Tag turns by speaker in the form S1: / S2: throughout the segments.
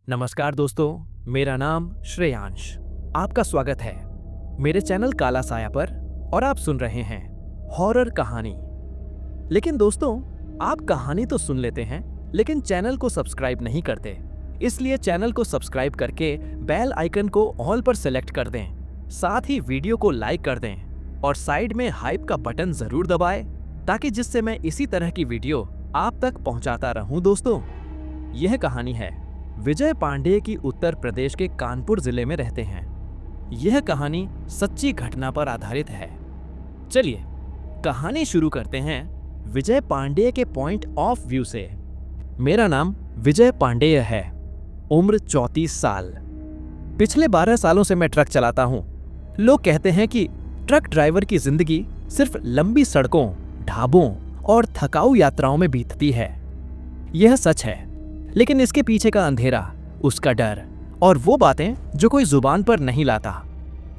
S1: नमस्कार दोस्तों, मेरा नाम श्रेयांश। आपका स्वागत है मेरे चैनल काला साया पर और आप सुन रहे हैं हॉरर कहानी। लेकिन दोस्तों, आप कहानी तो सुन लेते हैं लेकिन चैनल को सब्सक्राइब नहीं करते। इसलिए चैनल को सब्सक्राइब करके बेल आइकन को ऑल पर सेलेक्ट कर दें। साथ ही वीडियो को लाइक कर दें और साइड में हाइप का बटन जरूर दबाएं ताकि जिससे मैं इसी तरह की वीडियो आप तक पहुंचाता रहूं। दोस्तों, यह कहानी है विजय पांडेय की उत्तर प्रदेश के कानपुर जिले में रहते हैं। यह कहानी सच्ची घटना पर आधारित है। चलिए कहानी शुरू करते हैं विजय पांडेय के पॉइंट ऑफ व्यू से। मेरा नाम विजय पांडेय है, उम्र 34 साल। पिछले 12 सालों से मैं ट्रक चलाता हूं। लोग कहते हैं कि ट्रक ड्राइवर की जिंदगी सिर्फ लंबी सड़कों, ढाबों और थकाऊ यात्राओं में बीतती है। यह सच है, लेकिन इसके पीछे का अंधेरा, उसका डर और वो बातें जो कोई जुबान पर नहीं लाता,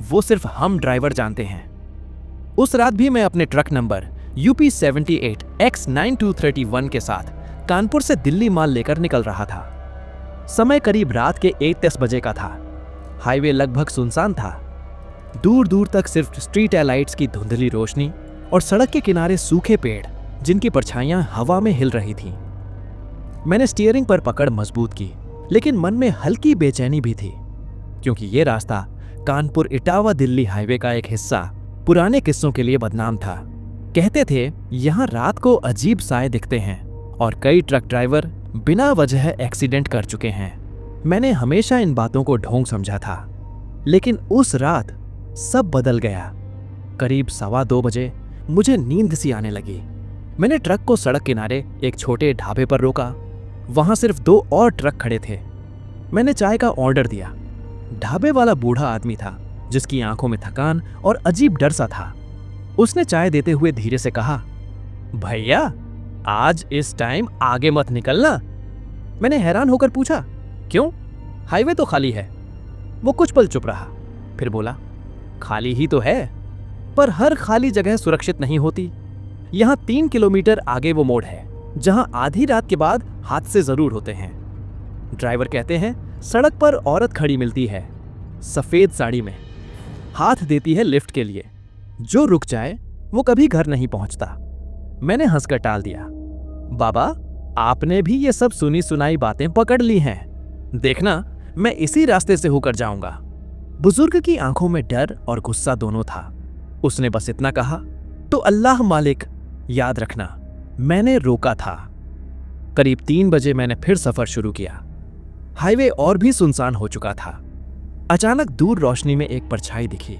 S1: वो सिर्फ हम ड्राइवर जानते हैं। उस रात भी मैं अपने ट्रक नंबर UP 78 X9231 के साथ कानपुर से दिल्ली माल लेकर निकल रहा था। समय करीब रात के 1:10 बजे का था। हाईवे लगभग सुनसान था। दूर दूर तक सिर्फ स्ट्रीट लाइट्स की धुंधली रोशनी और सड़क के किनारे सूखे पेड़ जिनकी परछाइयां हवा में हिल रही थीं। मैंने स्टीयरिंग पर पकड़ मजबूत की, लेकिन मन में हल्की बेचैनी भी थी, क्योंकि ये रास्ता कानपुर इटावा दिल्ली हाईवे का एक हिस्सा पुराने किस्सों के लिए बदनाम था। कहते थे यहाँ रात को अजीब साए दिखते हैं और कई ट्रक ड्राइवर बिना वजह एक्सीडेंट कर चुके हैं। मैंने हमेशा इन बातों को ढोंग समझा था, लेकिन उस रात सब बदल गया। करीब 2:15 बजे मुझे नींद सी आने लगी। मैंने ट्रक को सड़क किनारे एक छोटे ढाबे पर रोका। वहां सिर्फ 2 और ट्रक खड़े थे। मैंने चाय का ऑर्डर दिया। ढाबे वाला बूढ़ा आदमी था जिसकी आंखों में थकान और अजीब डर सा था। उसने चाय देते हुए धीरे से कहा, भैया आज इस टाइम आगे मत निकलना। मैंने हैरान होकर पूछा, क्यों? हाईवे तो खाली है। वो कुछ पल चुप रहा, फिर बोला, खाली ही तो है, पर हर खाली जगह सुरक्षित नहीं होती। यहाँ 3 किलोमीटर आगे वो मोड़ है जहां आधी रात के बाद हादसे जरूर होते हैं। ड्राइवर कहते हैं सड़क पर औरत खड़ी मिलती है, सफेद साड़ी में, हाथ देती है लिफ्ट के लिए। जो रुक जाए वो कभी घर नहीं पहुंचता। मैंने हंसकर टाल दिया, बाबा आपने भी ये सब सुनी सुनाई बातें पकड़ ली हैं। देखना मैं इसी रास्ते से होकर जाऊंगा। बुजुर्ग की आंखों में डर और गुस्सा दोनों था। उसने बस इतना कहा, तो अल्लाह मालिक, याद रखना। मैंने रोका था। करीब 3 बजे मैंने फिर सफर शुरू किया। हाईवे और भी सुनसान हो चुका था। अचानक दूर रोशनी में एक परछाई दिखी।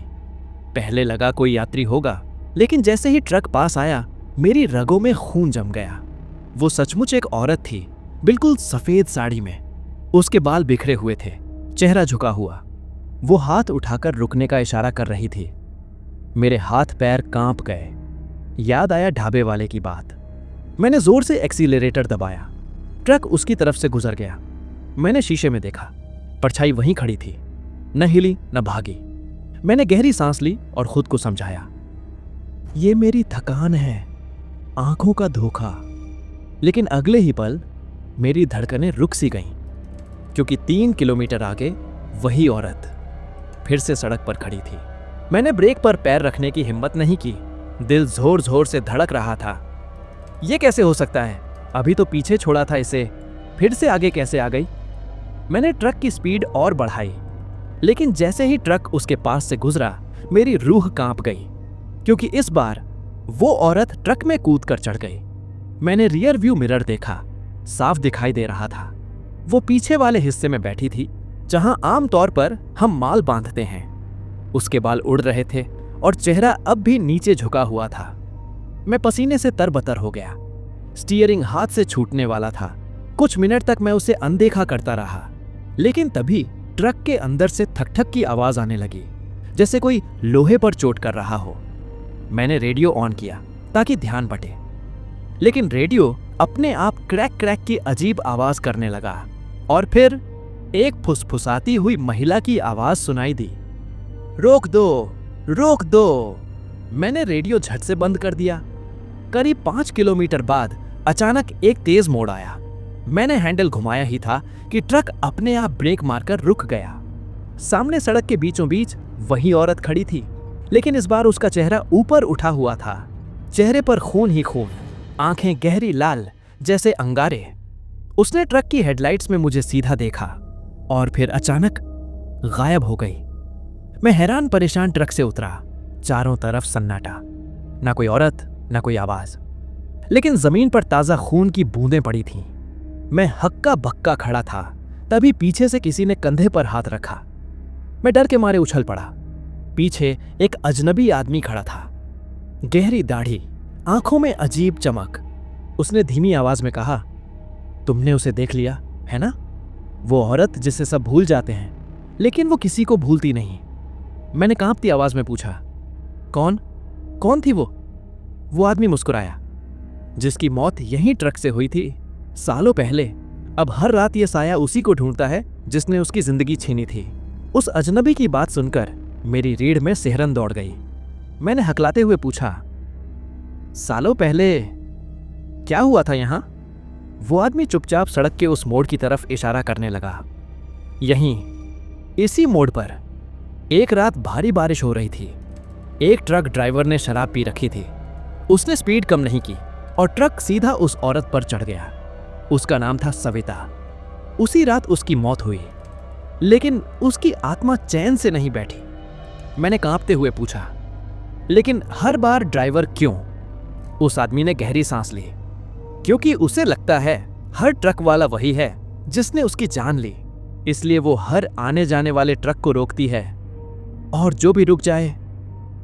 S1: पहले लगा कोई यात्री होगा, लेकिन जैसे ही ट्रक पास आया मेरी रगों में खून जम गया। वो सचमुच एक औरत थी, बिल्कुल सफेद साड़ी में। उसके बाल बिखरे हुए थे, चेहरा झुका हुआ। वो हाथ उठाकर रुकने का इशारा कर रही थी। मेरे हाथ पैर कांप गए। याद आया ढाबे वाले की बात। मैंने जोर से एक्सीलरेटर दबाया। ट्रक उसकी तरफ से गुजर गया। मैंने शीशे में देखा, परछाई वहीं खड़ी थी, न हिली न भागी। मैंने गहरी सांस ली और खुद को समझाया, ये मेरी थकान है, आंखों का धोखा। लेकिन अगले ही पल मेरी धड़कनें रुक सी गईं, क्योंकि 3 किलोमीटर आगे वही औरत फिर से सड़क पर खड़ी थी। मैंने ब्रेक पर पैर रखने की हिम्मत नहीं की। दिल जोर जोर से धड़क रहा था। ये कैसे हो सकता है? अभी तो पीछे छोड़ा था इसे, फिर से आगे कैसे आ गई? मैंने ट्रक की स्पीड और बढ़ाई, लेकिन जैसे ही ट्रक उसके पास से गुजरा मेरी रूह कांप गई, क्योंकि इस बार वो औरत ट्रक में कूद कर चढ़ गई। मैंने रियर व्यू मिरर देखा, साफ दिखाई दे रहा था। वो पीछे वाले हिस्से में बैठी थी जहां आमतौर पर हम माल बांधते हैं। उसके बाल उड़ रहे थे और चेहरा अब भी नीचे झुका हुआ था। मैं पसीने से तरबतर हो गया। स्टीयरिंग हाथ से छूटने वाला था। कुछ मिनट तक मैं उसे अनदेखा करता रहा, लेकिन तभी ट्रक के अंदर से ठक ठक की आवाज आने लगी, जैसे कोई लोहे पर चोट कर रहा हो। मैंने रेडियो ऑन किया ताकि ध्यान बटे, लेकिन रेडियो अपने आप क्रैक क्रैक की अजीब आवाज करने लगा और फिर एक फुसफुसाती हुई महिला की आवाज सुनाई दी, रोक दो, रोक दो। मैंने रेडियो झट से बंद कर दिया। करीब 5 किलोमीटर बाद अचानक एक तेज मोड़ आया। मैंने हैंडल घुमाया ही था कि ट्रक अपने आप ब्रेक मारकर रुक गया। सामने सड़क के बीचों बीच वही औरत खड़ी थी, लेकिन इस बार उसका चेहरा ऊपर उठा हुआ था। चेहरे पर खून ही खून, आंखें गहरी लाल जैसे अंगारे। उसने ट्रक की हेडलाइट्स में मुझे सीधा देखा और फिर अचानक गायब हो गई। मैं हैरान परेशान ट्रक से उतरा। चारों तरफ सन्नाटा, ना कोई औरत ना कोई आवाज, लेकिन जमीन पर ताजा खून की बूंदें पड़ी थीं। मैं हक्का बक्का खड़ा था, तभी पीछे से किसी ने कंधे पर हाथ रखा। मैं डर के मारे उछल पड़ा। पीछे एक अजनबी आदमी खड़ा था, गहरी दाढ़ी, आंखों में अजीब चमक। उसने धीमी आवाज में कहा, तुमने उसे देख लिया है ना? वो औरत जिसे सब भूल जाते हैं, लेकिन वो किसी को भूलती नहीं। मैंने कांपती आवाज में पूछा, कौन थी वो? वो आदमी मुस्कुराया, जिसकी मौत यहीं ट्रक से हुई थी सालों पहले। अब हर रात ये साया उसी को ढूंढता है जिसने उसकी जिंदगी छीनी थी। उस अजनबी की बात सुनकर मेरी रीढ़ में सिहरन दौड़ गई। मैंने हकलाते हुए पूछा, सालों पहले क्या हुआ था यहां? वो आदमी चुपचाप सड़क के उस मोड़ की तरफ इशारा करने लगा। यहीं इसी मोड़ पर एक रात भारी बारिश हो रही थी। एक ट्रक ड्राइवर ने शराब पी रखी थी। उसने स्पीड कम नहीं की और ट्रक सीधा उस औरत पर चढ़ गया। उसका नाम था सविता। उसी रात उसकी मौत हुई, लेकिन उसकी आत्मा चैन से नहीं बैठी। मैंने कांपते हुए पूछा, लेकिन हर बार ड्राइवर क्यों? उस आदमी ने गहरी सांस ली। क्योंकि उसे लगता है हर ट्रक वाला वही है जिसने उसकी जान ली, इसलिए वो हर आने जाने वाले ट्रक को रोकती है, और जो भी रुक जाए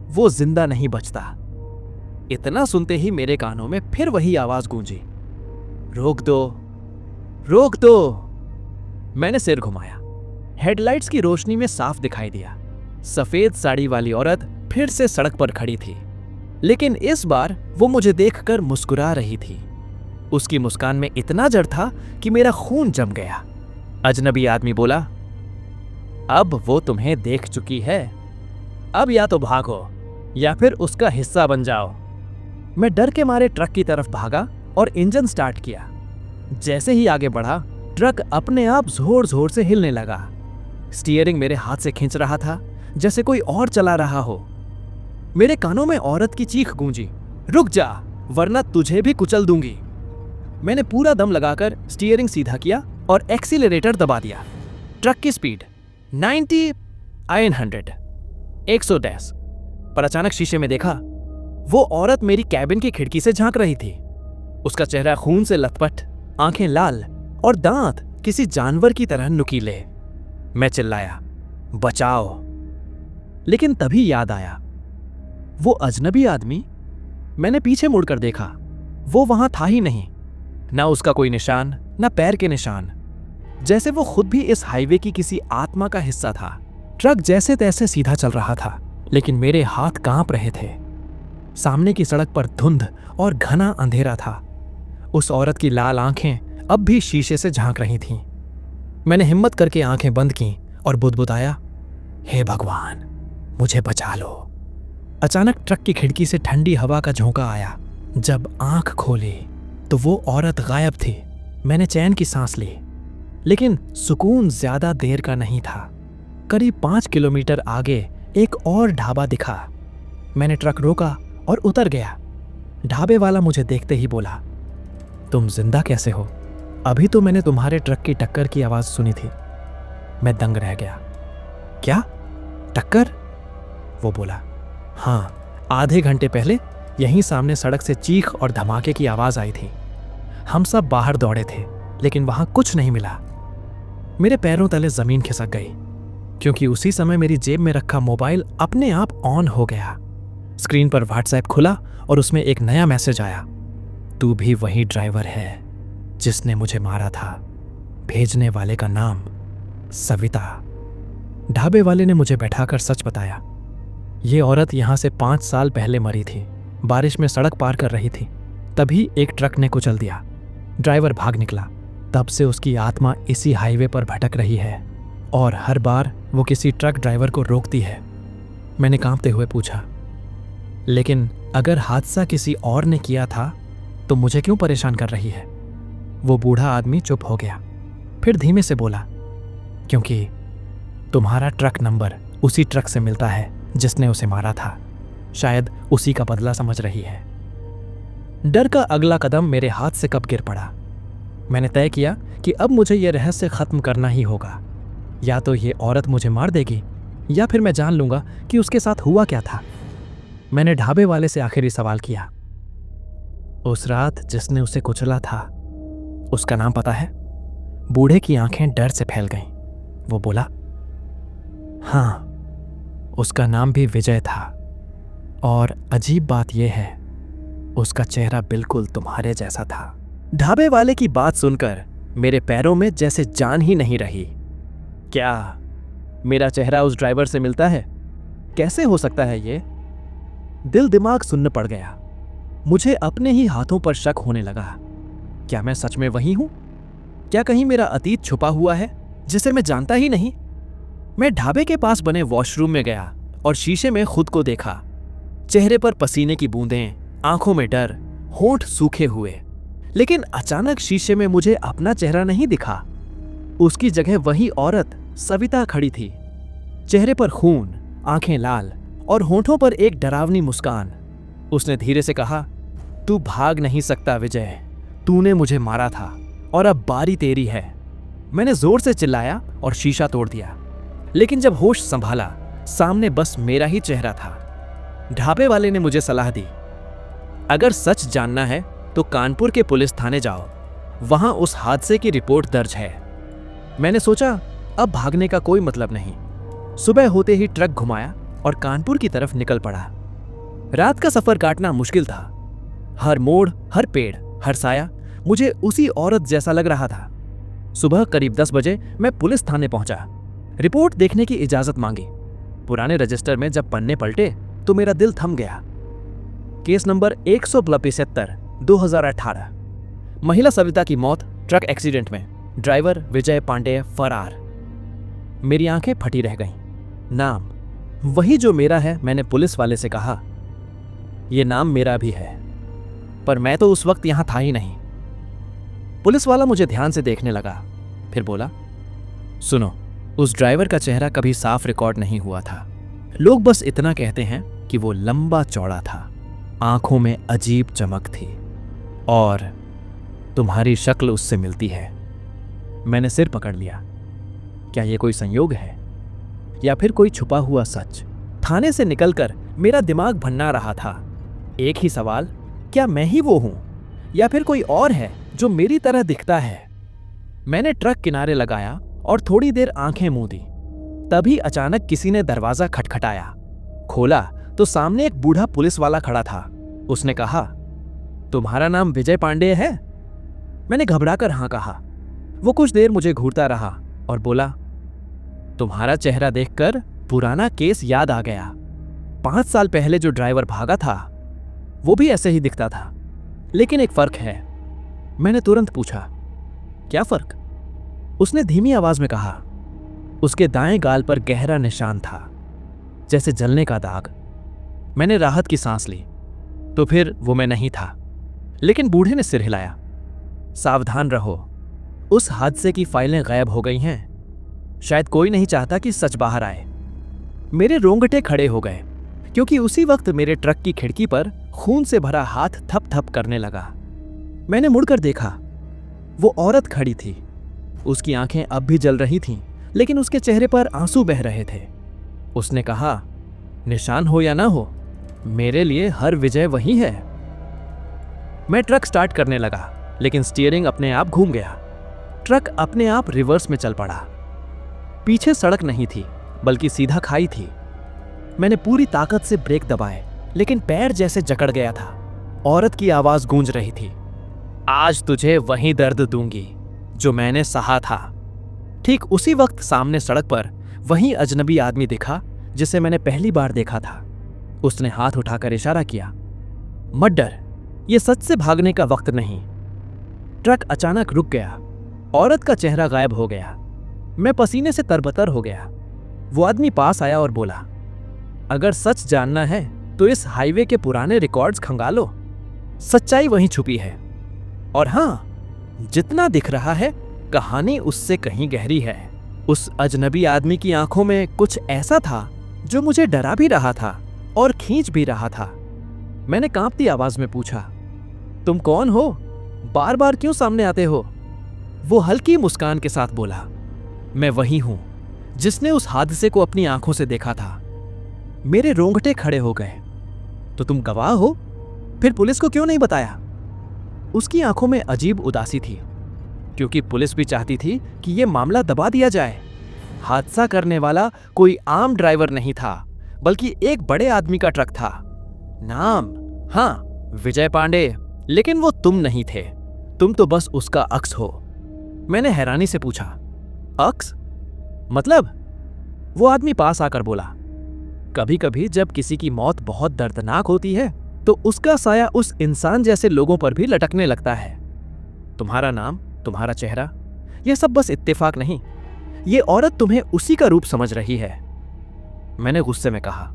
S1: वो जिंदा नहीं बचता। इतना सुनते ही मेरे कानों में फिर वही आवाज गूंजी, रोक दो, रोक दो। मैंने सिर घुमाया। हेडलाइट्स की रोशनी में साफ दिखाई दिया, सफेद साड़ी वाली औरत फिर से सड़क पर खड़ी थी, लेकिन इस बार वो मुझे देखकर मुस्कुरा रही थी। उसकी मुस्कान में इतना जर था कि मेरा खून जम गया। अजनबी आदमी बोला, अब वो तुम्हें देख चुकी है, अब या तो भागो या फिर उसका हिस्सा बन जाओ। मैं डर के मारे ट्रक की तरफ भागा और इंजन स्टार्ट किया। जैसे ही आगे बढ़ा, ट्रक अपने आप जोर जोर से हिलने लगा। स्टीयरिंग मेरे हाथ से खींच रहा था जैसे कोई और चला रहा हो। मेरे कानों में औरत की चीख गूंजी, रुक जा वरना तुझे भी कुचल दूंगी। मैंने पूरा दम लगाकर स्टीयरिंग सीधा किया और एक्सीलरेटर दबा दिया। ट्रक की स्पीड 90 100 110। पर अचानक शीशे में देखा, वो औरत मेरी कैबिन की खिड़की से झांक रही थी। उसका चेहरा खून से लथपथ, आंखें लाल और दांत किसी जानवर की तरह नुकीले। मैं चिल्लाया, बचाओ। लेकिन तभी याद आया, वो अजनबी आदमी। मैंने पीछे मुड़कर देखा, वो वहां था ही नहीं। ना उसका कोई निशान, ना पैर के निशान, जैसे वो खुद भी इस हाईवे की किसी आत्मा का हिस्सा था। ट्रक जैसे तैसे सीधा चल रहा था, लेकिन मेरे हाथ कांप रहे थे। सामने की सड़क पर धुंध और घना अंधेरा था। उस औरत की लाल आंखें अब भी शीशे से झांक रही थीं। मैंने हिम्मत करके आंखें बंद की और बुदबुदाया, हे भगवान, मुझे बचा लो। अचानक ट्रक की खिड़की से ठंडी हवा का झोंका आया। जब आंख खोली तो वो औरत गायब थी। मैंने चैन की सांस ली, लेकिन सुकून ज्यादा देर का नहीं था। करीब 5 किलोमीटर आगे एक और ढाबा दिखा। मैंने ट्रक रोका और उतर गया। ढाबे वाला मुझे देखते ही बोला, तुम जिंदा कैसे हो? अभी तो मैंने तुम्हारे ट्रक की टक्कर की आवाज सुनी थी। मैं दंग रह गया। क्या टक्कर? वो बोला, हाँ, आधे घंटे पहले यहीं सामने सड़क से चीख और धमाके की आवाज आई थी। हम सब बाहर दौड़े थे, लेकिन वहां कुछ नहीं मिला। मेरे पैरों तले जमीन खिसक गई, क्योंकि उसी समय मेरी जेब में रखा मोबाइल अपने आप ऑन हो गया। स्क्रीन पर व्हाट्सएप खुला और उसमें एक नया मैसेज आया, तू भी वही ड्राइवर है जिसने मुझे मारा था। भेजने वाले का नाम सविता। ढाबे वाले ने मुझे बैठाकर सच बताया। ये औरत यहां से 5 साल पहले मरी थी। बारिश में सड़क पार कर रही थी, तभी एक ट्रक ने कुचल दिया। ड्राइवर भाग निकला। तब से उसकी आत्मा इसी हाईवे पर भटक रही है और हर बार वो किसी ट्रक ड्राइवर को रोकती है। मैंने कांपते हुए पूछा, लेकिन अगर हादसा किसी और ने किया था तो मुझे क्यों परेशान कर रही है? वो बूढ़ा आदमी चुप हो गया, फिर धीमे से बोला, क्योंकि तुम्हारा ट्रक नंबर उसी ट्रक से मिलता है जिसने उसे मारा था। शायद उसी का बदला समझ रही है। डर का अगला कदम मेरे हाथ से कब गिर पड़ा। मैंने तय किया कि अब मुझे यह रहस्य खत्म करना ही होगा। या तो ये औरत मुझे मार देगी या फिर मैं जान लूंगा कि उसके साथ हुआ क्या था। मैंने ढाबे वाले से आखिरी सवाल किया, उस रात जिसने उसे कुचला था, उसका नाम पता है? बूढ़े की आंखें डर से फैल गईं। वो बोला, हाँ, उसका नाम भी विजय था। और अजीब बात यह है, उसका चेहरा बिल्कुल तुम्हारे जैसा था। ढाबे वाले की बात सुनकर मेरे पैरों में जैसे जान ही नहीं रही। क्या मेरा चेहरा उस ड्राइवर से मिलता है? कैसे हो सकता है ये? दिल दिमाग सुन्न पड़ गया। मुझे अपने ही हाथों पर शक होने लगा। क्या मैं सच में वही हूं? क्या कहीं मेरा अतीत छुपा हुआ है जिसे मैं जानता ही नहीं? मैं ढाबे के पास बने वॉशरूम में गया और शीशे में खुद को देखा। चेहरे पर पसीने की बूंदें, आंखों में डर, होंठ सूखे हुए। लेकिन अचानक शीशे में मुझे अपना चेहरा नहीं दिखा। उसकी जगह वही औरत सविता खड़ी थी। चेहरे पर खून, आंखें लाल और होंठों पर एक डरावनी मुस्कान। उसने धीरे से कहा, तू भाग नहीं सकता विजय, तूने मुझे मारा था और अब बारी तेरी है। मैंने जोर से चिल्लाया और शीशा तोड़ दिया। लेकिन जब होश संभाला, सामने बस मेरा ही चेहरा था। ढाबे वाले ने मुझे सलाह दी, अगर सच जानना है तो कानपुर के पुलिस थाने जाओ, वहां उस हादसे की रिपोर्ट दर्ज है। मैंने सोचा अब भागने का कोई मतलब नहीं। सुबह होते ही ट्रक घुमाया और कानपुर की तरफ निकल पड़ा। रात का सफर काटना मुश्किल था। हर मोड़, हर पेड़, हर साया मुझे उसी औरत जैसा लग रहा था। सुबह करीब 10 बजे मैं पुलिस थाने पहुंचा। रिपोर्ट देखने की इजाजत मांगी। पुराने रजिस्टर में जब पन्ने पलटे तो मेरा दिल थम गया। Case number 172 2018। महिला सविता की मौत ट्रक एक्सीडेंट में। ड्राइवर विजय पांडे फरार। मेरी आंखें फटी रह गईं। नाम वही जो मेरा है। मैंने पुलिस वाले से कहा, यह नाम मेरा भी है, पर मैं तो उस वक्त यहां था ही नहीं। पुलिस वाला मुझे ध्यान से देखने लगा, फिर बोला, सुनो, उस ड्राइवर का चेहरा कभी साफ रिकॉर्ड नहीं हुआ था। लोग बस इतना कहते हैं कि वो लंबा चौड़ा था, आंखों में अजीब चमक थी और तुम्हारी शक्ल उससे मिलती है। मैंने सिर पकड़ लिया। क्या यह कोई संयोग है या फिर कोई छुपा हुआ सच? थाने से निकलकर मेरा दिमाग भन्ना रहा था। एक ही सवाल, क्या मैं ही वो हूं या फिर कोई और है जो मेरी तरह दिखता है? मैंने ट्रक किनारे लगाया और थोड़ी देर आंखें मूंद दी। तभी अचानक किसी ने दरवाजा खटखटाया। खोला तो सामने एक बूढ़ा पुलिस वाला खड़ा था। उसने कहा, तुम्हारा नाम विजय पांडे है? मैंने घबराकर हां कहा। वो कुछ देर मुझे घूरता रहा और बोला, तुम्हारा चेहरा देखकर पुराना केस याद आ गया। 5 साल पहले जो ड्राइवर भागा था वो भी ऐसे ही दिखता था, लेकिन एक फर्क है। मैंने तुरंत पूछा, क्या फर्क? उसने धीमी आवाज में कहा, उसके दाएं गाल पर गहरा निशान था, जैसे जलने का दाग। मैंने राहत की सांस ली। तो फिर वो मैं नहीं था। लेकिन बूढ़े ने सिर हिलाया, सावधान रहो, उस हादसे की फाइलें गायब हो गई हैं। शायद कोई नहीं चाहता कि सच बाहर आए। मेरे रोंगटे खड़े हो गए, क्योंकि उसी वक्त मेरे ट्रक की खिड़की पर खून से भरा हाथ थप थप करने लगा। मैंने मुड़कर देखा। वो औरत खड़ी थी। उसकी आंखें अब भी जल रही थीं, लेकिन उसके चेहरे पर आंसू बह रहे थे। उसने कहा, निशान हो या ना हो, मेरे लिए हर विजय वही है। मैं ट्रक स्टार्ट करने लगा, लेकिन स्टीयरिंग अपने आप घूम गया। ट्रक अपने आप रिवर्स में चल पड़ा। पीछे सड़क नहीं थी, बल्कि सीधा खाई थी। मैंने पूरी ताकत से ब्रेक दबाए, लेकिन पैर जैसे जकड़ गया था। औरत की आवाज गूंज रही थी, आज तुझे वही दर्द दूंगी जो मैंने सहा था। ठीक उसी वक्त सामने सड़क पर वही अजनबी आदमी दिखा जिसे मैंने पहली बार देखा था। उसने हाथ उठाकर इशारा किया, मत डर, यह सच से भागने का वक्त नहीं। ट्रक अचानक रुक गया। औरत का चेहरा गायब हो गया। मैं पसीने से तरबतर हो गया। वो आदमी पास आया और बोला, अगर सच जानना है तो इस हाईवे के पुराने रिकॉर्ड्स खंगालो, सच्चाई वहीं छुपी है। और हां, जितना दिख रहा है कहानी उससे कहीं गहरी है। उस अजनबी आदमी की आंखों में कुछ ऐसा था जो मुझे डरा भी रहा था और खींच भी रहा था। मैंने कांपती आवाज में पूछा, तुम कौन हो? बार बार क्यों सामने आते हो? वो हल्की मुस्कान के साथ बोला, मैं वही हूं जिसने उस हादसे को अपनी आंखों से देखा था। मेरे रोंगटे खड़े हो गए। तो तुम गवाह हो? फिर पुलिस को क्यों नहीं बताया? उसकी आंखों में अजीब उदासी थी, क्योंकि पुलिस भी चाहती थी कि यह मामला दबा दिया जाए। हादसा करने वाला कोई आम ड्राइवर नहीं था, बल्कि एक बड़े आदमी का ट्रक था। नाम, हाँ, विजय पांडे, लेकिन वो तुम नहीं थे। तुम तो बस उसका अक्स हो। मैंने हैरानी से पूछा, अक्स मतलब? वो आदमी पास आकर बोला, कभी कभी जब किसी की मौत बहुत दर्दनाक होती है तो उसका साया उस इंसान जैसे लोगों पर भी लटकने लगता है। तुम्हारा नाम, तुम्हारा चेहरा, यह सब बस इत्तेफाक नहीं। ये औरत तुम्हें उसी का रूप समझ रही है। मैंने गुस्से में कहा,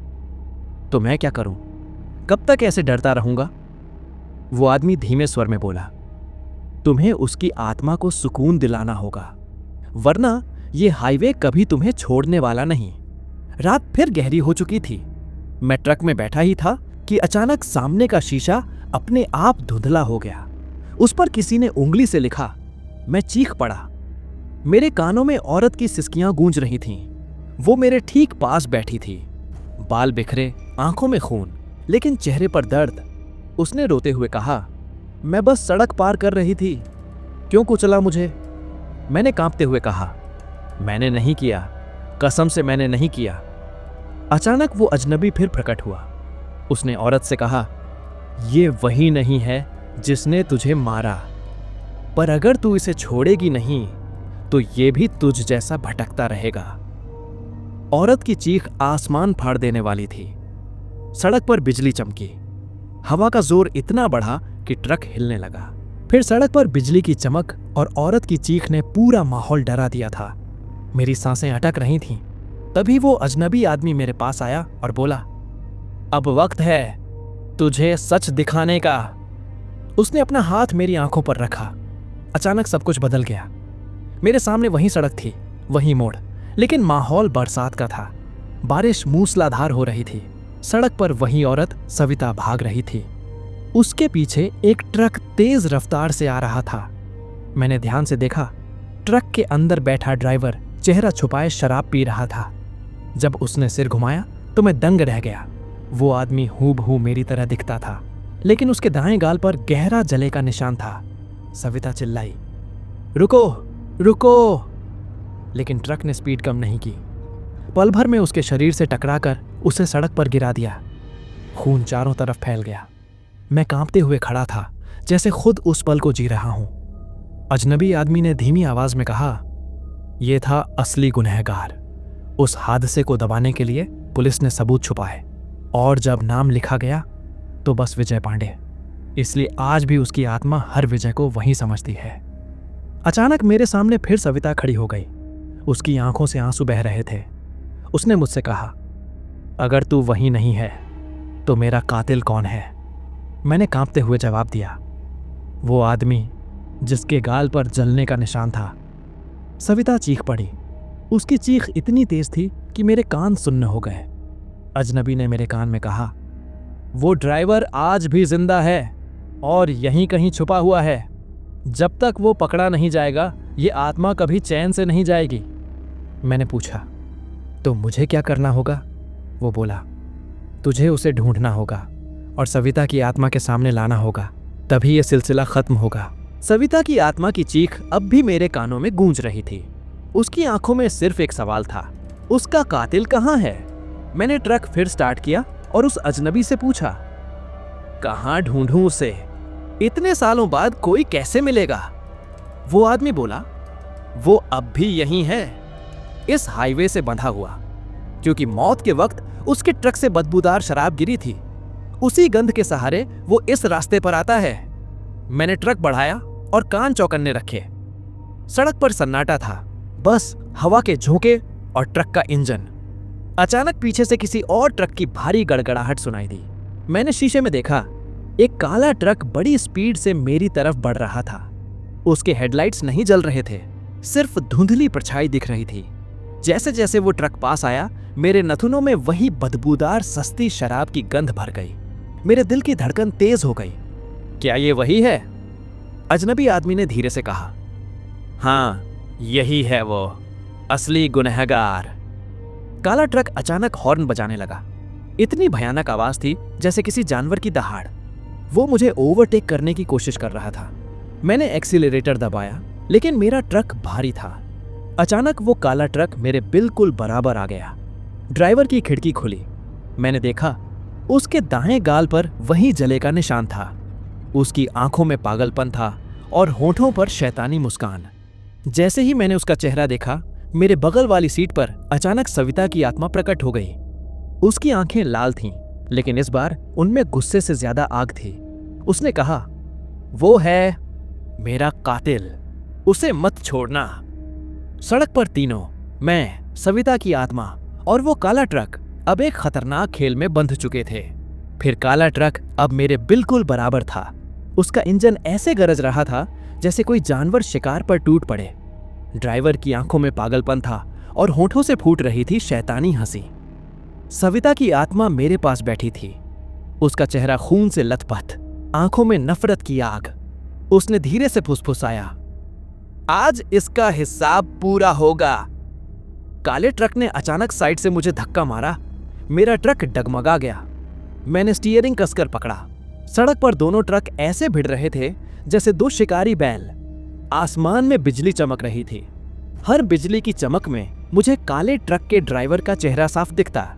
S1: तो मैं क्या करूं? कब तक ऐसे डरता रहूंगा? वो आदमी धीमे स्वर में बोला, तुम्हें उसकी आत्मा को सुकून दिलाना होगा, वरना ये हाईवे कभी तुम्हें छोड़ने वाला नहीं। रात फिर गहरी हो चुकी थी। मैं ट्रक में बैठा ही था कि अचानक सामने का शीशा अपने आप धुंधला हो गया। उस पर किसी ने उंगली से लिखा। मैं चीख पड़ा। मेरे कानों में औरत की सिसकियां गूंज रही थीं। वो मेरे ठीक पास बैठी थी, बाल बिखरे, आंखों में खून, लेकिन चेहरे पर दर्द। उसने रोते हुए कहा, मैं बस सड़क पार कर रही थी, क्यों कुचला मुझे? मैंने कांपते हुए कहा, मैंने नहीं किया, कसम से मैंने नहीं किया। अचानक वो अजनबी फिर प्रकट हुआ। उसने औरत से कहा, ये वही नहीं है जिसने तुझे मारा, पर अगर तू इसे छोड़ेगी नहीं तो ये भी तुझ जैसा भटकता रहेगा। औरत की चीख आसमान फाड़ देने वाली थी। सड़क पर बिजली चमकी। हवा का जोर इतना बढ़ा कि ट्रक हिलने लगा। फिर सड़क पर बिजली की चमक और औरत की चीख ने पूरा माहौल डरा दिया था। मेरी सांसें अटक रही थीं। तभी वो अजनबी आदमी मेरे पास आया और बोला, अब वक्त है तुझे सच दिखाने का। उसने अपना हाथ मेरी आंखों पर रखा। अचानक सब कुछ बदल गया। मेरे सामने वही सड़क थी, वही मोड़, लेकिन माहौल बरसात का था। बारिश मूसलाधार हो रही थी। सड़क पर वही औरत सविता भाग रही थी। उसके पीछे एक ट्रक तेज रफ्तार से आ रहा था। मैंने ध्यान से देखा। ट्रक के अंदर बैठा ड्राइवर चेहरा छुपाए शराब पी रहा था। जब उसने सिर घुमाया तो मैं दंग रह गया। वो आदमी हूबहू मेरी तरह दिखता था, लेकिन उसके दाएं गाल पर गहरा जले का निशान था। सविता चिल्लाई, रुको रुको, लेकिन ट्रक ने स्पीड कम नहीं की। पल भर में उसके शरीर से टकराकर उसे सड़क पर गिरा दिया। खून चारों तरफ फैल गया। मैं कांपते हुए खड़ा था, जैसे खुद उस पल को जी रहा हूं। अजनबी आदमी ने धीमी आवाज में कहा, यह था असली गुनहगार। उस हादसे को दबाने के लिए पुलिस ने सबूत छुपाए, और जब नाम लिखा गया तो बस विजय पांडे। इसलिए आज भी उसकी आत्मा हर विजय को वहीं समझती है। अचानक मेरे सामने फिर सविता खड़ी हो गई। उसकी आंखों से आंसू बह रहे थे। उसने मुझसे कहा, अगर तू वही नहीं है तो मेरा कातिल कौन है? मैंने कांपते हुए जवाब दिया, वो आदमी जिसके गाल पर जलने का निशान था। सविता चीख पड़ी। उसकी चीख इतनी तेज थी कि मेरे कान सुन्न हो गए। अजनबी ने मेरे कान में कहा, वो ड्राइवर आज भी जिंदा है और यहीं कहीं छुपा हुआ है। जब तक वो पकड़ा नहीं जाएगा ये आत्मा कभी चैन से नहीं जाएगी। मैंने पूछा, तो मुझे क्या करना होगा? वो बोला, तुझे उसे ढूंढना होगा और सविता की आत्मा के सामने लाना होगा, तभी यह सिलसिला खत्म होगा। सविता की आत्मा की चीख अब भी मेरे कानों में गूंज रही थी। उसकी आंखों में सिर्फ एक सवाल था, उसका कातिल कहाँ है? मैंने ट्रक फिर स्टार्ट किया और उस अजनबी से पूछा, कहाँ ढूंढूं उसे? इतने सालों बाद कोई कैसे मिलेगा? वो आदमी बोला, वो अब भी यहीं है, इस हाईवे से बंधा हुआ, क्योंकि मौत के वक्त उसके ट्रक से बदबूदार शराब गिरी थी। उसी गंध के सहारे वो इस रास्ते पर आता है। मैंने ट्रक बढ़ाया और कान चौकन्ने रखे। सड़क पर सन्नाटा था, बस हवा के झोंके और ट्रक का इंजन। अचानक पीछे से किसी और ट्रक की भारी गड़गड़ाहट सुनाई दी। मैंने शीशे में देखा, एक काला ट्रक बड़ी स्पीड से मेरी तरफ बढ़ रहा था। उसके हेडलाइट्स नहीं जल रहे थे, सिर्फ धुंधली परछाई दिख रही थी। जैसे जैसे वो ट्रक पास आया, मेरे नथुनों में वही बदबूदार सस्ती शराब की गंध भर गई। मेरे दिल की धड़कन तेज हो गई। क्या ये वही है? अजनबी आदमी ने धीरे से कहा। हाँ, यही है वो असली गुनहगार। काला ट्रक अचानक हॉर्न बजाने लगा। इतनी भयानक आवाज थी जैसे किसी जानवर की दहाड़। वो मुझे ओवरटेक करने की कोशिश कर रहा था। मैंने एक्सीलरेटर दबाया, लेकिन मेरा ट्रक भारी था। अचानक वो काला ट्रक मेरे बिल्कुल बराबर आ गया। ड्राइवर की खिड़की खुली। मैंने देखा, उसके दाएं गाल पर वही जले का निशान था। उसकी आंखों में पागलपन था और होठों पर शैतानी मुस्कान। जैसे ही मैंने उसका चेहरा देखा, मेरे बगल वाली सीट पर अचानक सविता की आत्मा प्रकट हो गई। उसकी आंखें लाल थीं, लेकिन इस बार उनमें गुस्से से ज्यादा आग थी। उसने कहा, वो है मेरा कातिल, उसे मत छोड़ना। सड़क पर तीनों, मैं, सविता की आत्मा और वो काला ट्रक, अब एक खतरनाक खेल में बंध चुके थे। फिर काला ट्रक अब मेरे बिल्कुल बराबर था। उसका इंजन ऐसे गरज रहा था जैसे कोई जानवर शिकार पर टूट पड़े। ड्राइवर की आंखों में पागलपन था और होठों से फूट रही थी शैतानी हंसी। सविता की आत्मा मेरे पास बैठी थी। उसका चेहरा खून से लथपथ, आंखों में नफरत की आग। उसने धीरे से फुसफुसाया, आज इसका हिसाब पूरा होगा। काले ट्रक ने अचानक साइड से मुझे धक्का मारा। मेरा ट्रक डगमगा गया। मैंने स्टीयरिंग कसकर पकड़ा। सड़क पर दोनों ट्रक ऐसे भिड़ रहे थे जैसे दो शिकारी बैल। आसमान में बिजली चमक रही थी। हर बिजली की चमक में मुझे काले ट्रक के ड्राइवर का चेहरा साफ दिखता।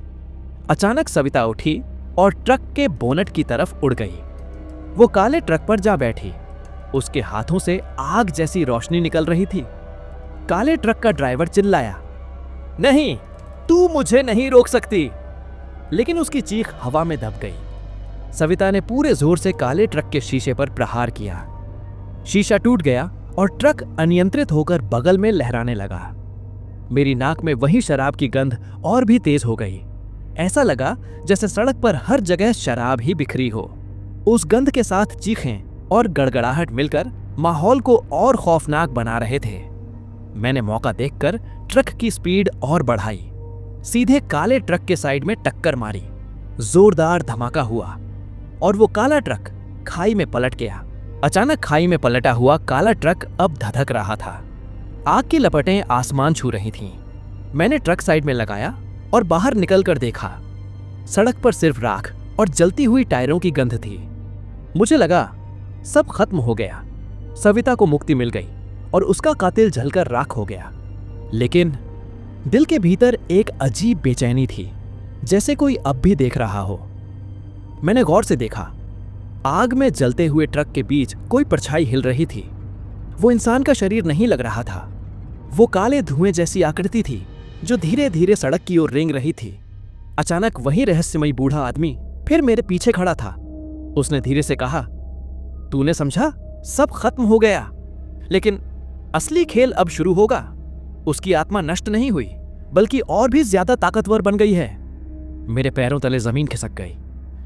S1: अचानक सविता उठी और ट्रक के बोनट की तरफ उड़ गई। वो काले ट्रक पर जा बैठी। उसके हाथों से आग जैसी रोशनी निकल रही थी। काले ट्रक का ड्राइवर चिल्लाया, नहीं, तू मुझे नहीं रोक सकती। लेकिन उसकी चीख हवा में दब गई। सविता ने पूरे जोर से काले ट्रक के शीशे पर प्रहार किया। शीशा टूट गया और ट्रक अनियंत्रित होकर बगल में लहराने लगा। मेरी नाक में वही शराब की गंध और भी तेज हो गई। ऐसा लगा जैसे सड़क पर हर जगह शराब ही बिखरी हो। उस गंध के साथ चीखें और गड़गड़ाहट मिलकर माहौल को और खौफनाक बना रहे थे। मैंने मौका देखकर ट्रक की स्पीड और बढ़ाई। सीधे काले ट्रक के साइड में टक्कर मारी। जोरदार धमाका हुआ और वो काला ट्रक खाई में पलट गया। अचानक खाई में पलटा हुआ काला ट्रक अब धधक रहा था। आग की लपटें आसमान छू रही थीं। मैंने ट्रक साइड में लगाया और बाहर निकलकर देखा। सड़क पर सिर्फ राख और जलती हुई टायरों की गंध थी। मुझे लगा सब खत्म हो गया। सविता को मुक्ति मिल गई और उसका कातिल जलकर राख हो गया। लेकिन दिल के भीतर एक अजीब बेचैनी थी, जैसे कोई अब भी देख रहा हो। मैंने गौर से देखा। आग में जलते हुए ट्रक के बीच कोई परछाई हिल रही थी। वो इंसान का शरीर नहीं लग रहा था। वो काले धुएं जैसी आकृति थी जो धीरे धीरे सड़क की ओर रेंग रही थी। अचानक वही रहस्यमयी बूढ़ा आदमी फिर मेरे पीछे खड़ा था। उसने धीरे से कहा, तूने समझा, सब खत्म हो गया, लेकिन असली खेल अब शुरू होगा। उसकी आत्मा नष्ट नहीं हुई, बल्कि और भी ज्यादा ताकतवर बन गई है। मेरे पैरों तले जमीन खिसक गई।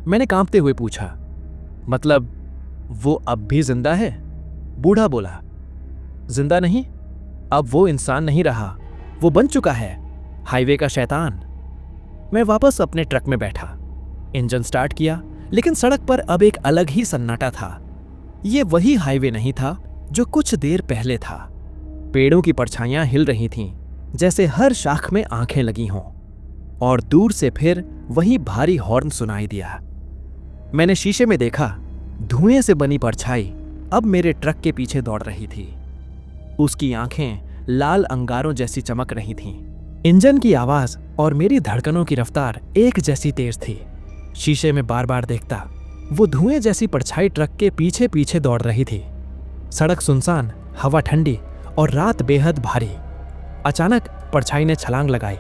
S1: मैंने कांपते हुए पूछा, मतलब वो अब भी जिंदा है? बूढ़ा बोला, जिंदा नहीं, अब वो इंसान नहीं रहा, वो बन चुका है हाईवे का शैतान। मैं वापस अपने ट्रक में बैठा। इंजन स्टार्ट किया, लेकिन सड़क पर अब एक अलग ही सन्नाटा था। ये वही हाईवे नहीं था जो कुछ देर पहले था। पेड़ों की परछाइयां हिल रही थीं, जैसे हर शाख में आंखें लगी हों। और दूर से फिर वही भारी हॉर्न सुनाई दिया। मैंने शीशे में देखा, धुएं से बनी परछाई अब मेरे ट्रक के पीछे दौड़ रही थी। उसकी आंखें लाल अंगारों जैसी चमक रही थीं। इंजन की आवाज और मेरी धड़कनों की रफ्तार एक जैसी तेज थी। शीशे में बार बार देखता, वो धुएं जैसी परछाई ट्रक के पीछे पीछे दौड़ रही थी। सड़क सुनसान, हवा ठंडी और रात बेहद भारी। अचानक परछाई ने छलांग लगाई।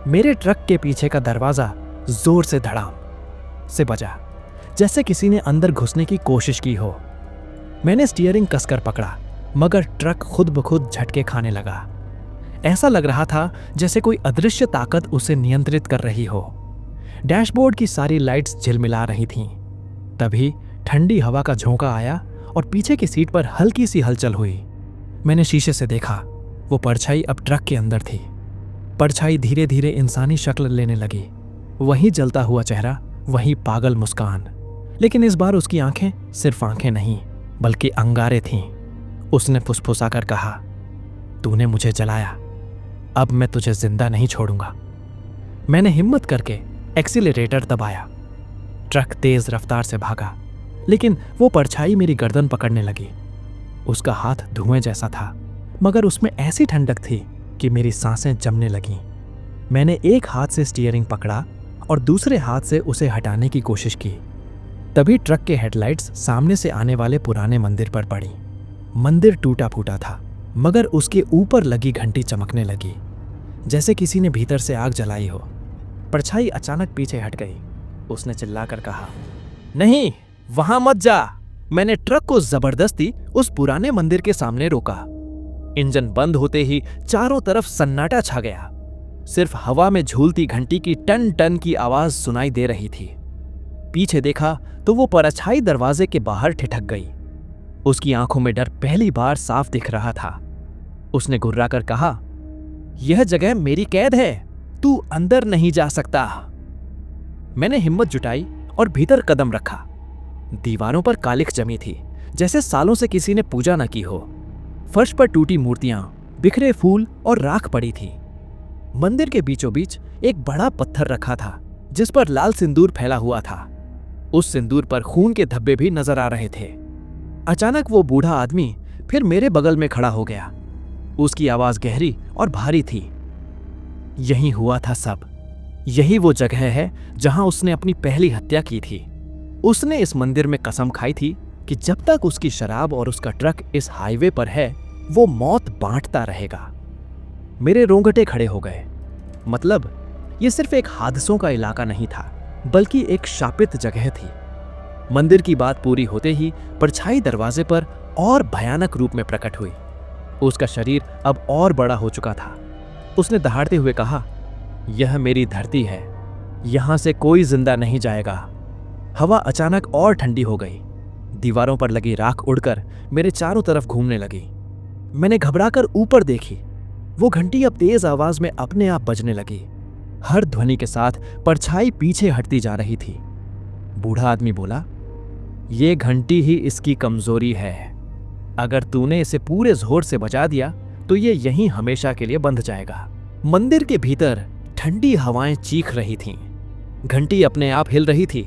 S1: मेरे ट्रक के पीछे का दरवाजा जोर से धड़ाम से बजा, जैसे किसी ने अंदर घुसने की कोशिश की हो। मैंने स्टीयरिंग कसकर पकड़ा, मगर ट्रक खुद ब खुद झटके खाने लगा। ऐसा लग रहा था जैसे कोई अदृश्य ताकत उसे नियंत्रित कर रही हो। डैशबोर्ड की सारी लाइट्स झिलमिला रही थीं। तभी ठंडी हवा का झोंका आया और पीछे की सीट पर हल्की सी हलचल हुई। मैंने शीशे से देखा, वो परछाई अब ट्रक के अंदर थी। परछाई धीरे धीरे इंसानी शक्ल लेने लगी। वही जलता हुआ चेहरा, वही पागल मुस्कान, लेकिन इस बार उसकी आंखें सिर्फ आंखें नहीं बल्कि अंगारे थीं। उसने फुसफुसाकर कहा, तूने मुझे जलाया, अब मैं तुझे जिंदा नहीं छोड़ूंगा। मैंने हिम्मत करके एक्सीलरेटर दबाया। ट्रक तेज रफ्तार से भागा, लेकिन वो परछाई मेरी गर्दन पकड़ने लगी। उसका हाथ धुएं जैसा था, मगर उसमें ऐसी ठंडक थी कि मेरी सांसें जमने लगीं। मैंने एक हाथ से स्टीयरिंग पकड़ा और दूसरे हाथ से उसे हटाने की कोशिश की। तभी ट्रक के हेडलाइट्स सामने से आने वाले पुराने मंदिर पर पड़ी। मंदिर टूटा फूटा था, मगर उसके ऊपर लगी घंटी चमकने लगी, जैसे किसी ने भीतर से आग जलाई हो। परछाई अचानक पीछे हट गई। उसने चिल्लाकर कहा, नहीं, वहां मत जा। मैंने ट्रक को जबरदस्ती उस पुराने मंदिर के सामने रोका। इंजन बंद होते ही चारों तरफ सन्नाटा छा गया। सिर्फ हवा में झूलती घंटी की टन टन की आवाज सुनाई दे रही थी। पीछे देखा तो वो परछाई दरवाजे के बाहर ठिठक गई। उसकी आंखों में डर पहली बार साफ दिख रहा था। उसने गुर्राकर कहा, यह जगह मेरी कैद है, तू अंदर नहीं जा सकता। मैंने हिम्मत जुटाई और भीतर कदम रखा। दीवारों पर कालिख जमी थी, जैसे सालों से किसी ने पूजा न की हो। फर्श पर टूटी मूर्तियां, बिखरे फूल और राख पड़ी थी। मंदिर के बीचों बीच एक बड़ा पत्थर रखा था, जिस पर लाल सिंदूर फैला हुआ था। उस सिंदूर पर खून के धब्बे भी नजर आ रहे थे। अचानक वो बूढ़ा आदमी फिर मेरे बगल में खड़ा हो गया। उसकी आवाज गहरी और भारी थी। यही हुआ था सब। यही वो जगह है जहां उसने अपनी पहली हत्या की थी। उसने इस मंदिर में कसम खाई थी कि जब तक उसकी शराब और उसका ट्रक इस हाईवे पर है, वो मौत बांटता रहेगा। मेरे रोंगटे खड़े हो गए। मतलब ये सिर्फ एक हादसों का इलाका नहीं था, बल्कि एक शापित जगह थी। मंदिर की बात पूरी होते ही परछाई दरवाजे पर और भयानक रूप में प्रकट हुई। उसका शरीर अब और बड़ा हो चुका था। उसने दहाड़ते हुए कहा, यह मेरी धरती है, यहां से कोई जिंदा नहीं जाएगा। हवा अचानक और ठंडी हो गई। दीवारों पर लगी राख उड़कर मेरे चारों तरफ घूमने लगी। मैंने घबराकर ऊपर देखी। वो घंटी अब तेज आवाज में अपने आप बजने लगी। हर ध्वनि के साथ परछाई पीछे हटती जा रही थी। बूढ़ा आदमी बोला, ये घंटी ही इसकी कमजोरी है। अगर तूने इसे पूरे जोर से बजा दिया तो ये यहीं हमेशा के लिए बंध जाएगा। मंदिर के भीतर ठंडी हवाएं चीख रही थीं। घंटी अपने आप हिल रही थी।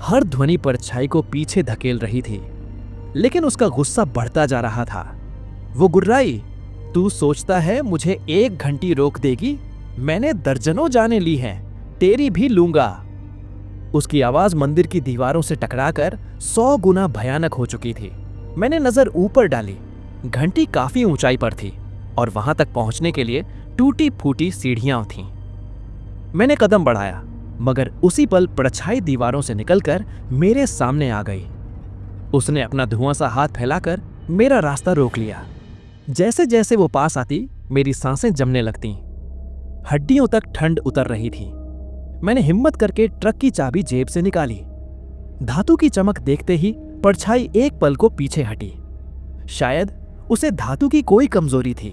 S1: हर ध्वनि परछाई को पीछे धकेल रही थी, लेकिन उसका गुस्सा बढ़ता जा रहा था। वो गुर्राई, तू सोचता है मुझे एक घंटी रोक देगी? मैंने दर्जनों जानें ली हैं, तेरी भी लूंगा। उसकी आवाज मंदिर की दीवारों से टकराकर 100 गुना भयानक हो चुकी थी। मैंने नजर ऊपर डाली। घंटी काफी ऊंचाई पर थी और वहां तक पहुंचने के लिए टूटी फूटी सीढ़ियां थीं। मैंने कदम बढ़ाया, मगर उसी पल परछाई दीवारों से निकलकर मेरे सामने आ गई। उसने अपना धुआं सा हाथ फैलाकर मेरा रास्ता रोक लिया। जैसे जैसे वो पास आती, मेरी सांसें जमने लगतीं। हड्डियों तक ठंड उतर रही थी। मैंने हिम्मत करके ट्रक की चाबी जेब से निकाली। धातु की चमक देखते ही परछाई एक पल को पीछे हटी। शायद उसे धातु की कोई कमजोरी थी।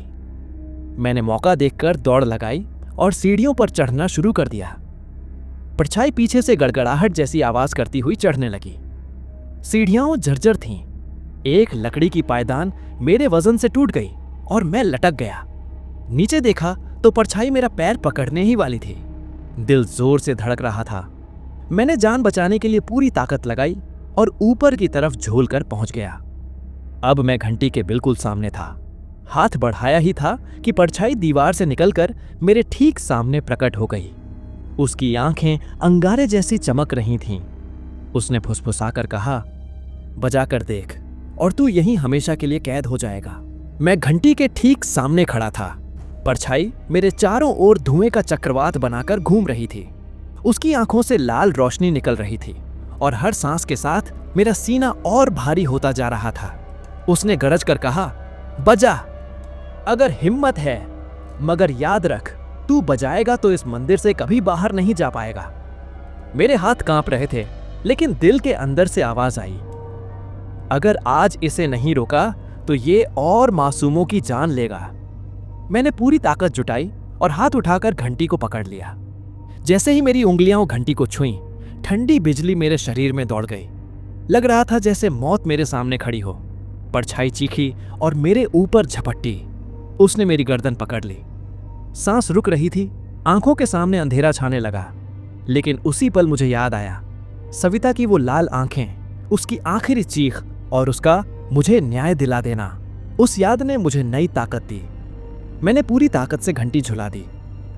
S1: मैंने मौका देखकर दौड़ लगाई और सीढ़ियों पर चढ़ना शुरू कर दिया। परछाई पीछे से गड़गड़ाहट जैसी आवाज करती हुई चढ़ने लगी। सीढ़ियां झरझर थीं। एक लकड़ी की पायदान मेरे वजन से टूट गई और मैं लटक गया। नीचे देखा तो परछाई मेरा पैर पकड़ने ही वाली थी। दिल जोर से धड़क रहा था। मैंने जान बचाने के लिए पूरी ताकत लगाई और ऊपर की तरफ झूलकर पहुंच गया। अब मैं घंटी के बिल्कुल सामने था। हाथ बढ़ाया ही था कि परछाई दीवार से निकलकर मेरे ठीक सामने प्रकट हो गई। उसकी आंखें अंगारे जैसी चमक रही थीं। उसने फुसफुसाकर कहा, बजा कर देख और तू यहीं हमेशा के लिए कैद हो जाएगा। मैं घंटी के ठीक सामने खड़ा था। परछाई मेरे चारों ओर धुएं का चक्रवात बनाकर घूम रही थी। उसकी आंखों से लाल रोशनी निकल रही थी और हर सांस के साथ मेरा सीना और भारी होता जा रहा था। उसने गरज कर कहा, बजा अगर हिम्मत है, मगर याद रख, तू बजाएगा तो इस मंदिर से कभी बाहर नहीं जा पाएगा। मेरे हाथ कांप रहे थे, लेकिन दिल के अंदर से आवाज आई, अगर आज इसे नहीं रोका तो ये और मासूमों की जान लेगा। मैंने पूरी ताकत जुटाई और हाथ उठाकर घंटी को पकड़ लिया। जैसे ही मेरी उंगलियां घंटी को छुईं, ठंडी बिजली मेरे शरीर में दौड़ गई। लग रहा था जैसे मौत मेरे सामने खड़ी हो। परछाई चीखी और मेरे ऊपर झपट्टी। उसने मेरी गर्दन पकड़ ली। सांस रुक रही थी, आंखों के सामने अंधेरा छाने लगा। लेकिन उसी पल मुझे याद आया, सविता की वो लाल आंखें, उसकी आखिरी चीख और उसका मुझे न्याय दिला देना। उस याद ने मुझे नई ताकत दी। मैंने पूरी ताकत से घंटी झुला दी।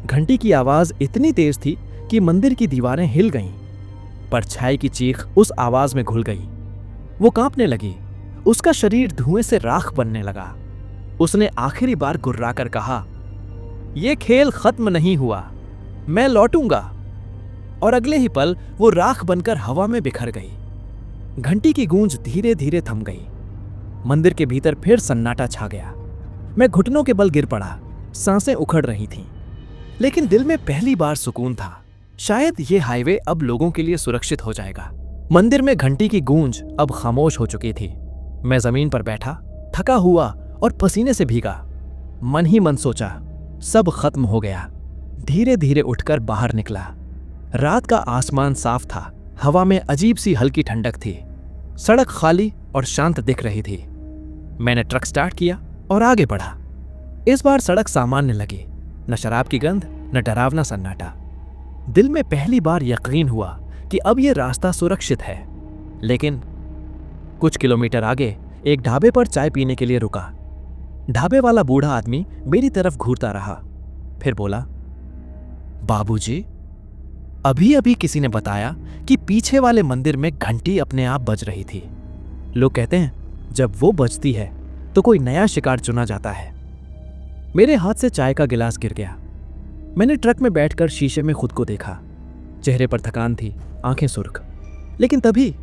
S1: घंटी की आवाज इतनी तेज थी कि मंदिर की दीवारें हिल गईं। परछाई की चीख उस आवाज में घुल गई। वो कांपने लगी। उसका शरीर धुएं से राख बनने लगा। उसने आखिरी बार गुर्राकर कहा, यह खेल खत्म नहीं हुआ, मैं लौटूंगा। और अगले ही पल वो राख बनकर हवा में बिखर गई। घंटी की गूंज धीरे धीरे थम गई। मंदिर के भीतर फिर सन्नाटा छा गया। मैं घुटनों के बल गिर पड़ा। सांसें उखड़ रही थीं, लेकिन दिल में पहली बार सुकून था। शायद ये हाईवे अब लोगों के लिए सुरक्षित हो जाएगा। मंदिर में घंटी की गूंज अब खामोश हो चुकी थी। मैं जमीन पर बैठा, थका हुआ और पसीने से भीगा। मन ही मन सोचा, सब खत्म हो गया। धीरे धीरे उठकर बाहर निकला। रात का आसमान साफ था। हवा में अजीब सी हल्की ठंडक थी। सड़क खाली और शांत दिख रही थी। मैंने ट्रक स्टार्ट किया और आगे बढ़ा। इस बार सड़क सामान्य लगी। न शराब की गंध, न डरावना सन्नाटा। दिल में पहली बार यकीन हुआ कि अब यह रास्ता सुरक्षित है। लेकिन कुछ किलोमीटर आगे एक ढाबे पर चाय पीने के लिए रुका। ढाबे वाला बूढ़ा आदमी मेरी तरफ घूरता रहा, फिर बोला, बाबूजी, अभी अभी किसी ने बताया कि पीछे वाले मंदिर में घंटी अपने आप बज रही थी। लोग कहते हैं जब वो बजती है तो कोई नया शिकार चुना जाता है। मेरे हाथ से चाय का गिलास गिर गया। मैंने ट्रक में बैठकर शीशे में खुद को देखा। चेहरे पर थकान थी, आंखें सुर्ख। लेकिन तभी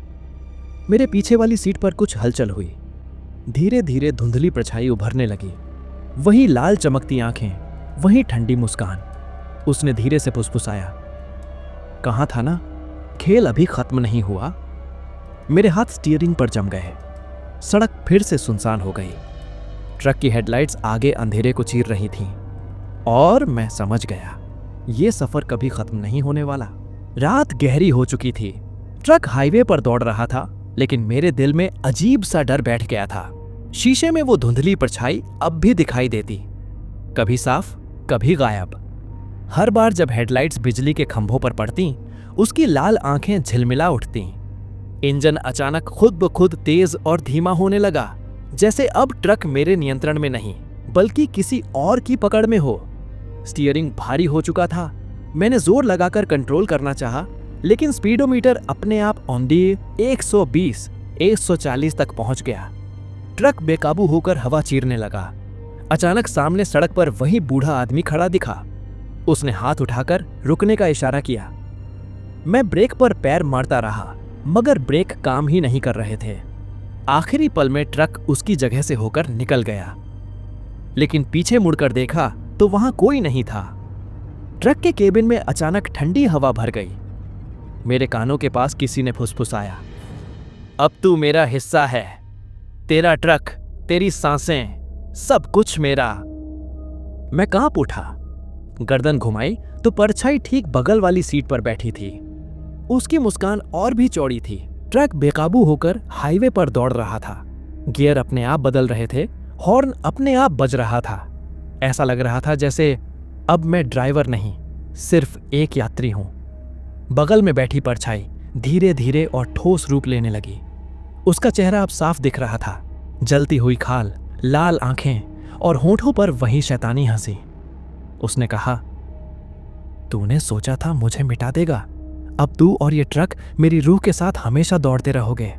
S1: मेरे पीछे वाली सीट पर कुछ हलचल हुई। धीरे धीरे धुंधली परछाई उभरने लगी। वही लाल चमकती आंखें, वही ठंडी मुस्कान। उसने धीरे से फुसफुसाया, कहा था ना, खेल अभी खत्म नहीं हुआ। मेरे हाथ स्टीयरिंग पर जम गए। सड़क फिर से सुनसान हो गई। ट्रक की हेडलाइट्स आगे अंधेरे को चीर रही थीं। और मैं समझ गया, ये सफर कभी खत्म नहीं होने वाला। रात गहरी हो चुकी थी। ट्रक हाईवे पर दौड़ रहा था, लेकिन मेरे दिल में अजीब सा डर बैठ गया था। शीशे में वो धुंधली परछाई अब भी दिखाई देती, कभी साफ, कभी गायब। हर बार जब हेडलाइट्स बिजली के खंभों पर पड़ती, उसकी लाल आंखें झिलमिला उठती। इंजन अचानक खुद ब खुद तेज और धीमा होने लगा, जैसे अब ट्रक मेरे नियंत्रण में नहीं बल्कि किसी और की पकड़ में हो। स्टीयरिंग भारी हो चुका था। मैंने जोर लगाकर कंट्रोल करना चाहा, लेकिन स्पीडोमीटर अपने आप औंधी 120, 140 तक पहुंच गया। ट्रक बेकाबू होकर हवा चीरने लगा। अचानक सामने सड़क पर वही बूढ़ा आदमी खड़ा दिखा। उसने हाथ उठाकर रुकने का इशारा किया। मैं ब्रेक पर पैर मारता रहा, मगर ब्रेक काम ही नहीं कर रहे थे। आखिरी पल में ट्रक उसकी जगह से होकर निकल गया, लेकिन पीछे मुड़कर देखा तो वहां कोई नहीं था। ट्रक के केबिन में अचानक ठंडी हवा भर गई। मेरे कानों के पास किसी ने फुसफुसाया, अब तू मेरा हिस्सा है। तेरा ट्रक, तेरी सांसें, सब कुछ मेरा। मैं कांप उठा। गर्दन घुमाई तो परछाई ठीक बगल वाली सीट पर बैठी थी। उसकी मुस्कान और भी चौड़ी थी। ट्रक बेकाबू होकर हाईवे पर दौड़ रहा था। गियर अपने आप बदल रहे थे, हॉर्न अपने आप बज रहा था। ऐसा लग रहा था जैसे अब मैं ड्राइवर नहीं, सिर्फ एक यात्री हूं। बगल में बैठी परछाई धीरे धीरे और ठोस रूप लेने लगी। उसका चेहरा अब साफ दिख रहा था। जलती हुई खाल, लाल आंखें और होंठों पर वही शैतानी हंसी। उसने कहा, तूने सोचा था मुझे मिटा देगा, अब तू और ये ट्रक मेरी रूह के साथ हमेशा दौड़ते रहोगे।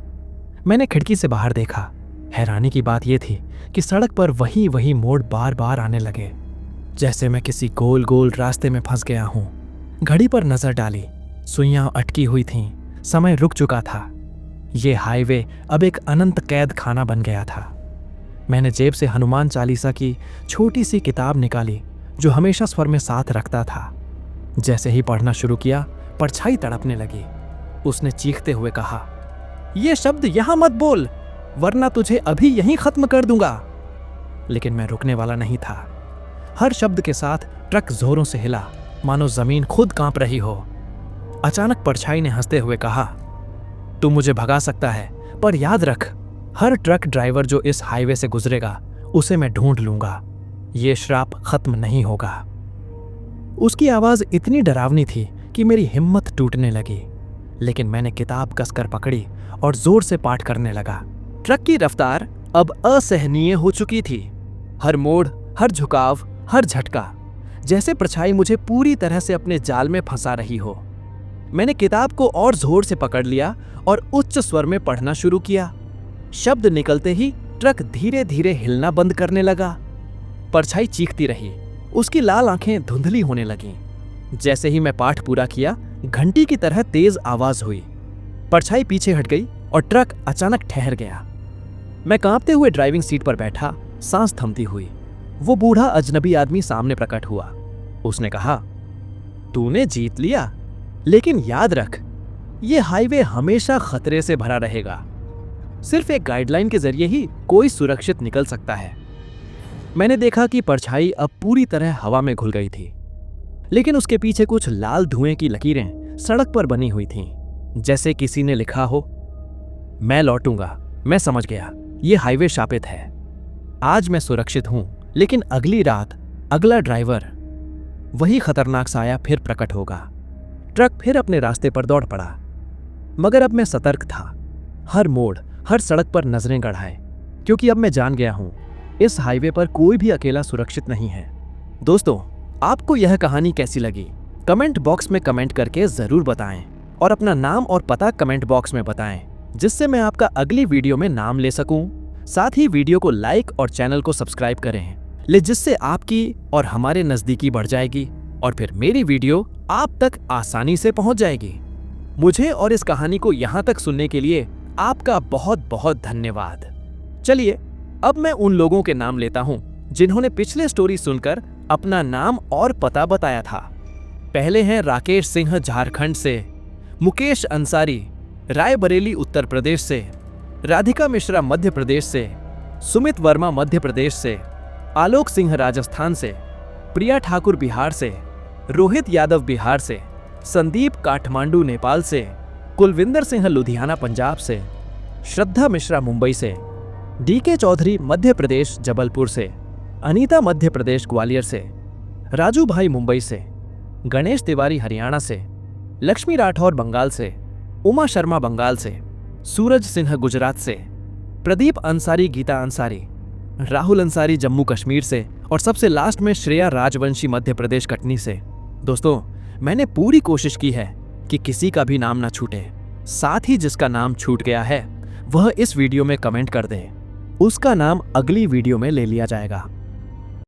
S1: मैंने खिड़की से बाहर देखा। हैरानी की बात यह थी कि सड़क पर वही मोड़ बार बार आने लगे, जैसे मैं किसी गोल गोल रास्ते में फंस गया हूं। घड़ी पर नजर डाली, सुइयां अटकी हुई थीं, समय रुक चुका था। ये हाईवे अब एक अनंत कैद खाना बन गया था। मैंने जेब से हनुमान चालीसा की छोटी सी किताब निकाली, जो हमेशा स्वर में साथ रखता था। जैसे ही पढ़ना शुरू किया, परछाई तड़पने लगी। उसने चीखते हुए कहा, ये शब्द यहां मत बोल, वरना तुझे अभी यहीं खत्म कर दूंगा। लेकिन मैं रुकने वाला नहीं था। हर शब्द के साथ ट्रक जोरों से हिला, मानो जमीन खुद कांप रही हो। अचानक परछाई ने हंसते हुए कहा, तू मुझे भगा सकता है, पर याद रख, हर ट्रक ड्राइवर जो इस हाईवे से गुजरेगा उसे मैं ढूंढ लूंगा। ये श्राप खत्म नहीं होगा। उसकी आवाज इतनी डरावनी थी कि मेरी हिम्मत टूटने लगी, लेकिन मैंने किताब कसकर पकड़ी और जोर से पाठ करने लगा। ट्रक की रफ्तार अब असहनीय हो चुकी थी। हर मोड़, हर झुकाव, हर झटका, जैसे परछाई मुझे पूरी तरह से अपने जाल में फंसा रही हो। मैंने किताब को और जोर से पकड़ लिया और उच्च स्वर में पढ़ना शुरू किया। शब्द निकलते ही ट्रक धीरे धीरे हिलना बंद करने लगा। परछाई चीखती रही, उसकी लाल आंखें धुंधली होने लगीं। जैसे ही मैं पाठ पूरा किया, घंटी की तरह तेज आवाज हुई। परछाई पीछे हट गई और ट्रक अचानक ठहर गया। मैं कांपते हुए ड्राइविंग सीट पर बैठा, सांस थमती हुई। वो बूढ़ा अजनबी आदमी सामने प्रकट हुआ। उसने कहा, तूने जीत लिया, लेकिन याद रख, ये हाईवे हमेशा खतरे से भरा रहेगा। सिर्फ एक गाइडलाइन के जरिए ही कोई सुरक्षित निकल सकता है। मैंने देखा कि परछाई अब पूरी तरह हवा में घुल गई थी, लेकिन उसके पीछे कुछ लाल धुएं की लकीरें सड़क पर बनी हुई थीं, जैसे किसी ने लिखा हो, मैं लौटूंगा। मैं समझ गया, ये हाईवे शापित है। आज मैं सुरक्षित हूं, लेकिन अगली रात अगला ड्राइवर, वही खतरनाक साया फिर प्रकट होगा। ट्रक फिर अपने रास्ते पर दौड़ पड़ा, मगर अब मैं सतर्क था। हर मोड़, हर सड़क पर नजरें गड़ाए, क्योंकि अब मैं जान गया हूं, इस हाईवे पर कोई भी अकेला सुरक्षित नहीं है। दोस्तों, आपको यह कहानी कैसी लगी? कमेंट बॉक्स में कमेंट करके जरूर बताएं और अपना नाम और पता कमेंट बॉक्स में बताएं, जिससे मैं आपका अगली वीडियो में नाम ले सकूं। साथ ही वीडियो को लाइक और चैनल को सब्सक्राइब करें, जिससे आपकी और हमारे नजदीकी बढ़ जाएगी और फिर मेरी वीडियो आप तक आसानी से पहुंच जाएगी। मुझे और इस कहानी को यहां तक सुनने के लिए आपका बहुत बहुत धन्यवाद। चलिए, अब मैं उन लोगों के नाम लेता हूं जिन्होंने पिछले स्टोरी सुनकर अपना नाम और पता बताया था। पहले हैं राकेश सिंह झारखंड से, मुकेश अंसारी रायबरेली उत्तर प्रदेश से, राधिका मिश्रा मध्य प्रदेश से, सुमित वर्मा मध्य प्रदेश से, आलोक सिंह राजस्थान से, प्रिया ठाकुर बिहार से, रोहित यादव बिहार से, संदीप काठमांडू नेपाल से, कुलविंदर सिंह लुधियाना पंजाब से, श्रद्धा मिश्रा मुंबई से, डीके चौधरी मध्य प्रदेश जबलपुर से, अनीता मध्य प्रदेश ग्वालियर से, राजू भाई मुंबई से, गणेश तिवारी हरियाणा से, लक्ष्मी राठौर बंगाल से, उमा शर्मा बंगाल से, सूरज सिन्हा गुजरात से, प्रदीप अंसारी गीता अंसारी, राहुल अंसारी जम्मू कश्मीर से और सबसे लास्ट में श्रेया राजवंशी मध्य प्रदेश कटनी से। दोस्तों, मैंने पूरी कोशिश की है कि किसी का भी नाम ना छूटे। साथ ही जिसका नाम छूट गया है वह इस वीडियो में कमेंट कर दे, उसका नाम अगली वीडियो में ले लिया जाएगा।